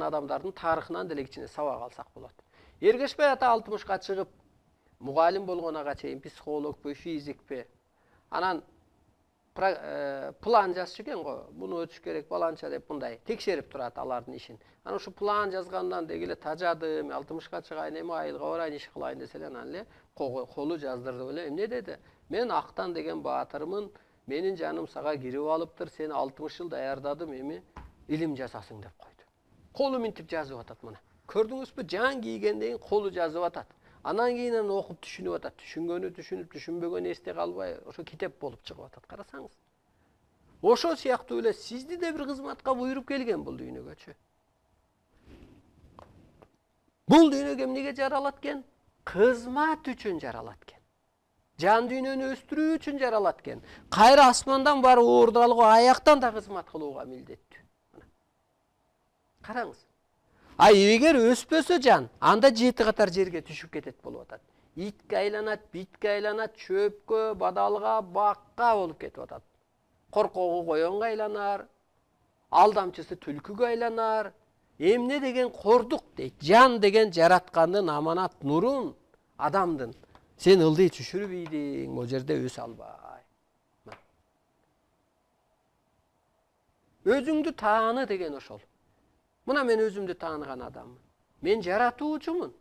адамдардын тарыхынан деле кичине сабак алсак болот. Эргешбай ата 60га чыгып, мугалим болгонага чейин психологпу, физикпи, анан план жазчу экен го. Буну өтүш керек баланча деп мындай текшерип турат алардын ишин. Анан ушу план жазгандан деги эле тажадым, 60га чыгайын, эми айылга барайын, иш кылайын десе эле анан эле колу жаздырды эле. Эмне деди? Мен Актан деген баатырмын, менин жаным сага кирип алыптыр, сени 60 жыл даярдадым, эми илим жасасың деп койду. Колу минтип жазып атат мына. Көрдүңүзбү? Жан кийгенден кийин колу жазып атат. Анан кийин окуп түшүнүп атат. Түшүнгөнү түшүнүп, түшүнбөгөнү эсте калбай, ошо китеп болуп чыгып атат. Карасаңыз. Ошо сыяктуу эле сизди да бир кызматка буйруп келген бул дүйнөгөчү. Бул дүйнөгө эмнеге жаралат экен? Кызмат үчүн жаралат экен. Жан дүйнөнү өстүрүү үчүн жаралат экен. Кайра асмандан барып уурду алууга, аяктан да кызмат кылууга милдеттүү. Караңыз. Эгер өспөсө жан, анда 7 катар жерге түшүп кетет болуп атат. Итке айланат, битке айланат, чөпкө, бадалга, бакка болуп кетип атат. Коркогу коёнго айланар, алдамчысы түлкүгө айланар. Эмне деген кордук дейт. Жан деген жараткандын аманат нурун адамдын сен ылдый түшүрүп ийдиң, бул жерде өсө албай. Өзүңдү тааны деген ошол. Мына мен өзүмдү тааныган адаммын. Мен жаратуучумун.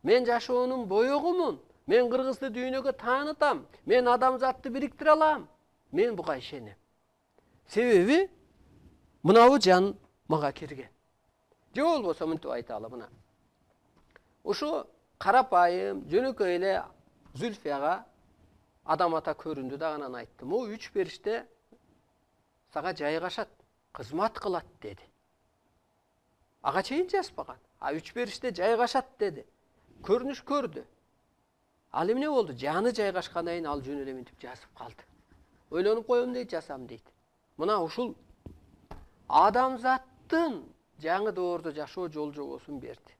Мен жашоонун боёгумун. Мен кыргызды дүйнөгө таанытам. Мен адамзатты бириктире алам. Мен буга ишенем. Себеби мынабу жан мага кирген. Же болбосо мынтип айталы мына. Ушу карапайым, жөнөкөй эле Зүлфияга адам ата көрүндү да анан айтты. Могу 3 периште сага жайгашат, кызмат кылат деди. Ага чейин жазбаган. 3 периште жайгашат деди. Көрүнүш көрдү. Ал эмне болду? Жаны жайгашкандан кийин ал жөн эле мынтип жазып калды. Ойлонуп коем дейт, жасам дейт. Мына ушул адамзаттын жаңы доордо жашоо жол жобосун берди.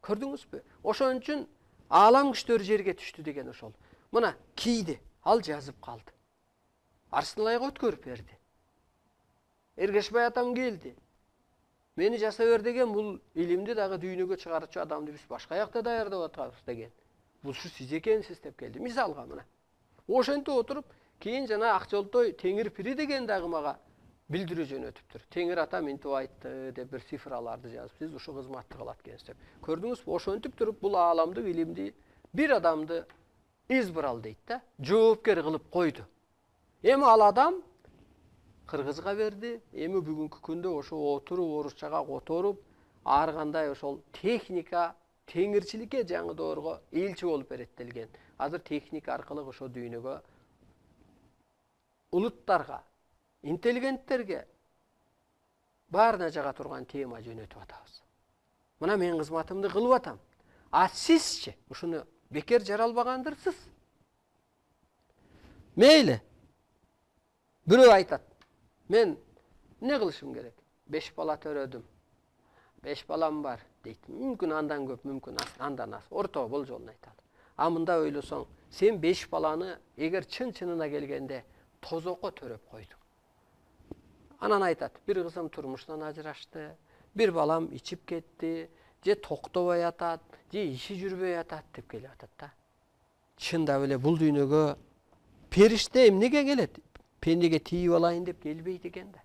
Көрдүңүзбү? Ошон үчүн аалам күчтөрү жерге түштү деген ошол. Мына кийди, ал жазып калды. Арсыналайга өткөрүп берди. Эргешбай атам келди. Мени жаса бер деген, бул илимди дагы дүйнөгө чыгарчу адамды биз башка жакта даярдап атабыз деген. Бул сиз экенсиз деп келди. Мисалга мына. Ошентип отуруп, кийин жана Акжолтой Теңир Пири деген дагы мага билдирүү жөнөтүптүр. Теңир ата мынтип айтты деп бир цифраларды жазып, сиз ушу кызматты кылат экенсиз деп. Көрдүңүзбү? Ошентип туруп бул ааламдык илимди бир адамды избрал дейт да, жоопкер кылып койду. Эми ал адам кыргызга берди. Эми бүгүнкү күндө ошо отуруп, орусчага которуп, ар кандай ошол техника, теңирчиликке жаңы доорго элчи болуп эреттелген. Азыр техника аркылуу ошо дүйнөгө улуттарга, интеллигенттерге баарына жага турган тема жөнөтүп атабыз. Мына мен кызматымды кылып атам. А сизчи ушуну бекер жаралбагандырсыз. Мейли. Бирөө айтат. Мен эмне кылышым керек? 5 бала төрөдүм. 5 балам бар дейт. Мүмкүн андан көп, мүмкүн андан аз. Орто болжолун айтат. А мында ойлосоң, сен 5 баланы эгер чын-чынына келгенде тозокко төрөп койдуң. Анан айтат, бир кызым турмуштан ажырашты, бир балам ичип кетти, же токтобой атат, же иши жүрбөй атат деп келип атат да. Чындап эле бул дүйнөгө периште эмнеге келет? Пендеге тийип алайын деп келбейт экен да.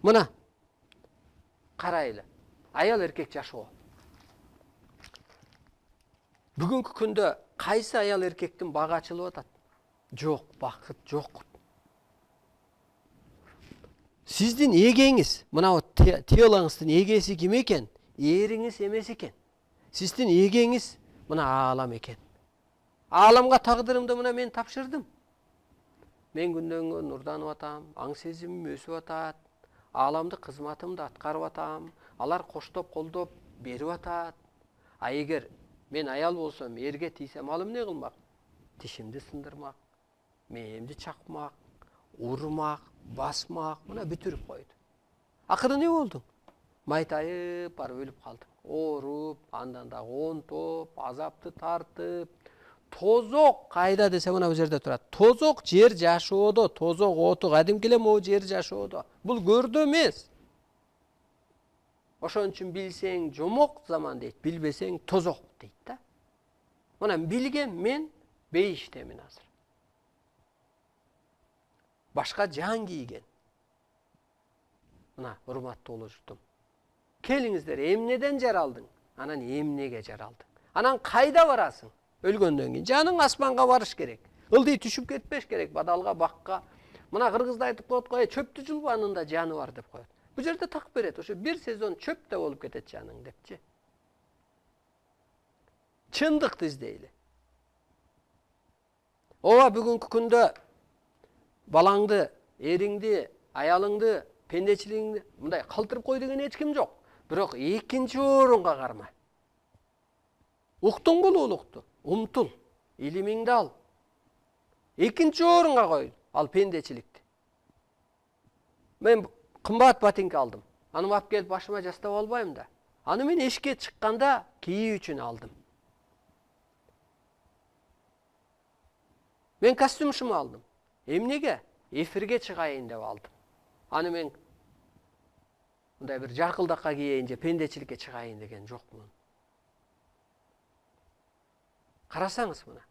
Мына карайлы. Аял эркек жашоо. Бүгүнкү күндө кайсы аял эркектин бага ачылып атат? Жок, бакыт жок. Сиздин эгеңиз, мына телоңуздун эгеси ким экен? Эриңиз эмес экен. Сиздин эгеңиз мына аалам экен. Ааламга тагдырымды мына мен тапшырдым. Мен күндөн күн нурданып атам, аң сезимим өсүп атат, ааламдык кызматымды аткарып атам, алар коштоп колдоп берип атат. А эгер мен аял болсом, эрге тийсем, ал эмне кылмак? Тишимди сындырмак, мээмди чакмак, урмак, басмак, мына бүтүрүп койду. Акыры не болду? Майтайып барып өлүп калдым. Ооруп, андан да онтоп, азапты тартып, тозок кайда десе мына бул жерде турат. Тозок жер жашоодо, тозок оту кадимки эле могу жер жашоодо. Бул көрдө эмес. Ошон үчүн билсең жомок заман дейт, билбесең тозок дейт да. Мына билген мен бейиштемин азыр. Башка жан кийген. Мына урматтуу журтум. Келиңиздер, эмнеден жаралдың? Анан эмнеге жаралдың? Анан кайда барасың? Өлгөндөн кийин жаның асманга барыш керек. Ылдый түшүп кетпеш керек, бадалга, бакка. Мына кыргызда айтып коет, кой, чөптү жулбанында жаны бар деп коет. Бу жерде так берет, ошо бир сезон чөптө болуп кетет жаның депчи. Чындыкты издейли. Ооба бүгүнкү күндө балаңды, эриңди, аялыңды, пендечилигиңди мындай калтырып кой деген эч ким жок. Бирок экинчи орунга карма. Уктуң бул улукту, умтул, илимиңди ал. Экинчи орунга кой ал пендечиликти. Мен кымбат ботинка алдым. Аны алып келип башыма жастап албайм да. Аны мен эшикке чыкканда кийүү үчүн алдым. Мен костюмшуму алдым. Эмнеге? Эфирге чыгайын деп алдым. Аны мен мындай бир жаркылдакка кийейин же пендечиликке чыгайын деген жокмун. Карасаңыз мына.